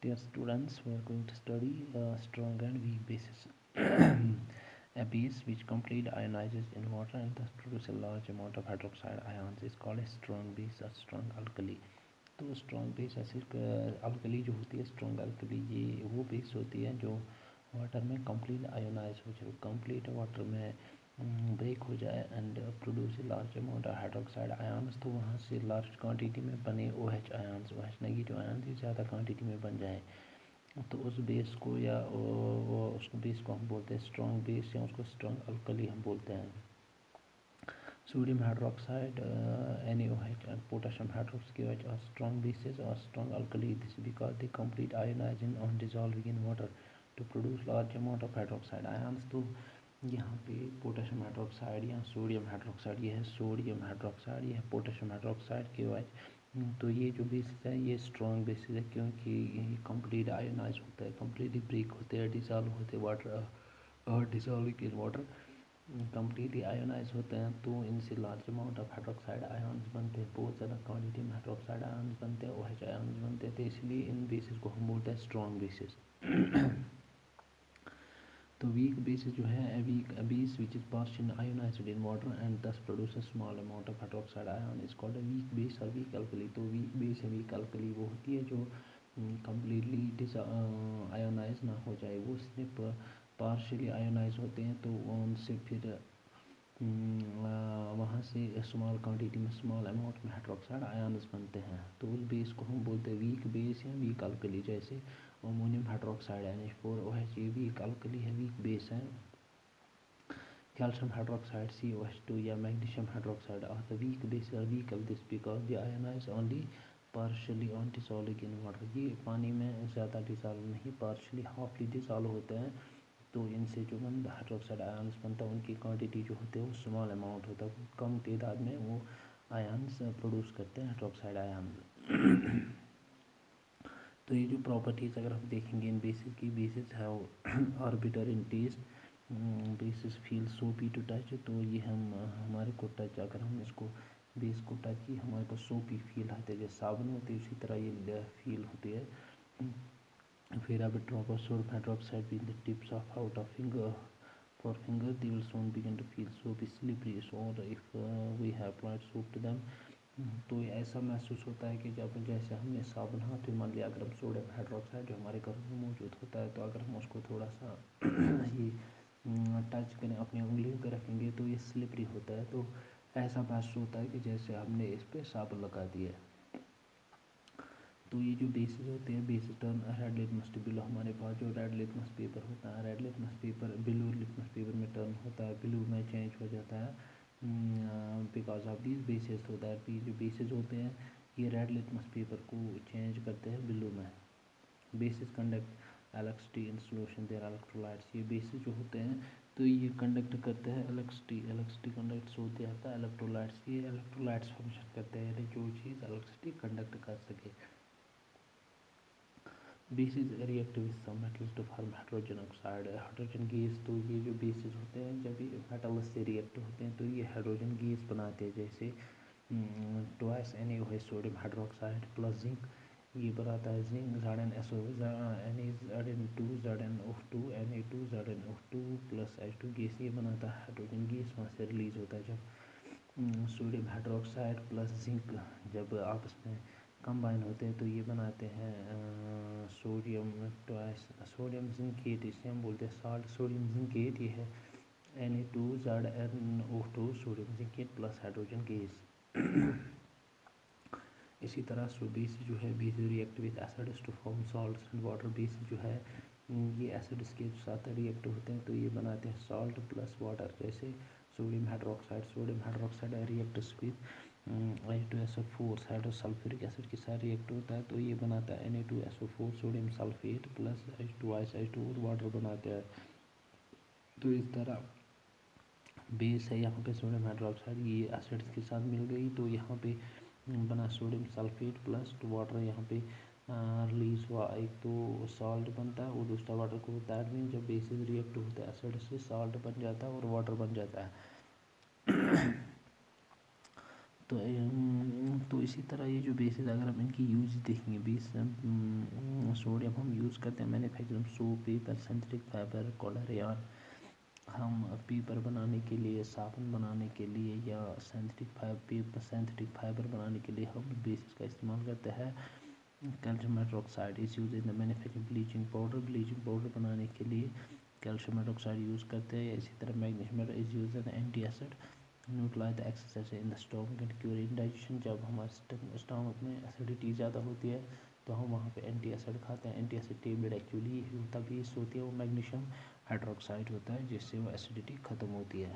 Dear students, we are going to study strong and weak bases. A base which completely ionizes in water and thus produces a large amount of hydroxide ions is called a strong base or strong alkali. तो strong base acid alkali जो होती है, strong alkali, ये वो base होती है जो water में कंप्लीट आयोनाइज हो जाए, कंप्लीट वाटर में ब्रेक हो जाए and produce large amount of hydroxide ions. तो वहाँ से लार्ज क्वांटिटी में बने O H ions, O H negative ions, ये ज़्यादा क्वांटिटी में बन जाए तो उस बेस को या उस बेस को हम बोलते हैं स्ट्रॉन्ग बेस या उसको स्ट्रॉन्ग अल्कली हम बोलते हैं। Sodium hydroxide, NaOH, and potassium hydroxide are strong bases or strong alkali. This is because they complete ionizing on dissolving in water to produce large amount of hydroxide ions. तो यहाँ पे potassium hydroxide या sodium hydroxide, ये है sodium hydroxide, ये है potassium hydroxide के OH। तो ये जो बेसिस है ये स्ट्रॉन्ग बेसिस है क्योंकि ये कंप्लीट आयोनाइज होता है, कंप्लीटली ब्रेक होते हैं, डिसॉल्व होते हैं वाटर और dissolving in water completely ionize होते हैं। तो इनसे large amount of hydroxide ions बनते हैं, बहुत ज़्यादा क्वांटिटी में हाइड्रोक्साइड आयन्स बनते हैं, OH आयन्स बनते हैं। तो इसलिए इन बेसिस को हम बोलते हैं स्ट्रॉन्ग बेसिस। तो वीक बेसिस जो है, a base which is partially ionized in water and thus produces small amount of hydroxide ion is called a weak base or weak alkali। तो वीक बेस या weak alkali वो होती है जो completely ionise ना हो जाए, वो सिर्फ पार्शियली आयोनाइज होते हैं। तो उनसे फिर वहाँ से स्मॉल क्वांटिटी में, स्मॉल अमाउंट में हाइड्रोक्साइड आयन्स बनते हैं। तो उस बेस को हम बोलते हैं वीक बेस या वीक अल्कली। जैसे अमोनियम हाइड्रोक्साइड NH4OH, ये वीक अल्कली है, वीक बेस है। कैल्शियम हाइड्रोक्साइड COH2 या magnesium hydroxide are the weak base और weak this because they ionise only partially on dissolving in water. ये पानी में ज़्यादा डिसॉल्व नहीं, पार्शियली हाफली डिसॉल्व होते हैं। तो इनसे जो हाइड्रोक्साइड आयन्स बनता है उनकी क्वांटिटी जो होती है वो स्मॉल अमाउंट होता है, कम तादाद में वो आयन्स प्रोड्यूस करते हैं, हाइड्रोक्साइड आयन्स। तो ये जो प्रॉपर्टीज़ अगर हम देखेंगे इन बेसिस की, बेसिस है और bitter in taste, bases feel soapy to touch. तो ये हम हमारे को टच, अगर हम इसको बेस को टच की हमारे को सोपी फील आते हैं, जैसे साबुन होती है उसी तरह ये फील होती है। फिर अब drop of sodium hydroxide in the tips of out of finger for finger, they will soon begin to feel soapy slippery, so if we have applied soap to them। तो ऐसा महसूस होता है कि जब जैसे हमने साबुन हाथ में मान लिया, अगर हम सोडियम हाइड्रोक्साइड जो हमारे घर में मौजूद होता है, तो अगर हम उसको थोड़ा सा ये टच करें, अपनी उंगलियों पर रखेंगे तो ये स्लिपरी होता है। तो ऐसा महसूस होता है कि जैसे हमने इस पर साबुन लगा दिया है। तो ये जो बेसिस होते हैं, bases turn red litmus blue, हमारे पास जो रेड लिटमस पेपर होता है, red litmus paper blue litmus paper में टर्न होता है, ब्लू में चेंज हो जाता है बिकॉज ऑफ दीज बेसिस। तो दैट जो बेसिस होते हैं ये रेड लिटमस पेपर को चेंज करते हैं ब्लू में। Bases conduct electricity in solution they're electrolytes, ये बेसिस जो होते हैं तो ये कंडक्ट करते हैं इलेक्ट्रिसिटी, इलेक्ट्रिसिटी कंडक्ट होते हैं इलेक्ट्रोलाइट्स, ये इलेक्ट्रोलाइट्स फंक्शन करते हैं, यानी जो चीज़ इलेक्ट्रिसिटी कंडक्ट कर सके। Bases react with some metals to form hydrogen oxide, hydrogen gas. तो ये जो बेसिस होते हैं जब ये मेटल्स से रिएक्ट होते हैं तो ये हाइड्रोजन गैस बनाते हैं, जैसे twice NaOH sodium hydroxide plus zinc, ये बनाता है zinc ZnSO Zn2 ZnO2 Na2 ZnO2 plus H2 gas, ये बनाता है हाइड्रोजन गैस, वहाँ से रिलीज होता है। जब सोडियम हाइड्रोक्साइड प्लस जिंक जब आपस में कंबाइन होते हैं तो ये बनाते हैं सोडियम ट्वाइस सोडियम जिंकेट, इसे हम बोलते हैं साल्ट सोडियम जिंकेट। ये है Na2ZnO2 sodium zincate plus hydrogen gas. इसी तरह सो बेस जो है, base react with acids to form salts and water. Base जो है ये एसिड्स के साथ रिएक्ट होते हैं तो ये बनाते हैं सॉल्ट प्लस वाटर, जैसे sodium hydroxide reacts with H2SO4 hydrosulphuric acid के साथ रिएक्ट होता है तो ये बनाता है Na2SO4 sodium sulphate plus H2SO2 और वाटर बनाते हैं। तो इस तरह बेस है, यहाँ पे सोडियम हाइड्रोक्साइड ये एसिड्स के साथ मिल गई तो यहाँ पे बना सोडियम सल्फेट प्लस वाटर, यहाँ पे रिलीज हुआ, एक तो सॉल्ट बनता है और दूसरा वाटर को। दैट मीन जब बेसिस रिएक्ट होता है एसिड से सॉल्ट बन जाता है और वाटर बन जाता है। तो इसी तरह ये जो बेसिस अगर हम इनकी यूज देखेंगे, बेस سوڈیم ہم یوز کرتے ہیں manufacturing soap paper synthetic fibre کولریان. ہم پیپر بنانے کے لیے صابن بنانے کے لیے یا سینتھیٹک فائبر بنانے کے لیے ہم بیسز کا استعمال کرتے ہیں. Calcium hydroxide is used in manufacturing bleaching powder بنانے کے لیے کیلشیم ہائیڈروکسائڈ یوز کرتے ہیں. اسی طرح magnesium is used in antacid neutralize the excess in the stomach and cure indigestion. جب ہمارے اسٹامک میں ایسیڈیٹی زیادہ ہوتی ہے تو ہم وہاں پہ اینٹی ایسڈ کھاتے ہیں. اینٹی ایسڈ ٹیبلیٹ ایکچولی ہوتا بیس ہوتی ہے, وہ میگنیشیم ہائیڈروکسائڈ ہوتا ہے جس سے وہ ایسیڈیٹی ختم ہوتی ہے.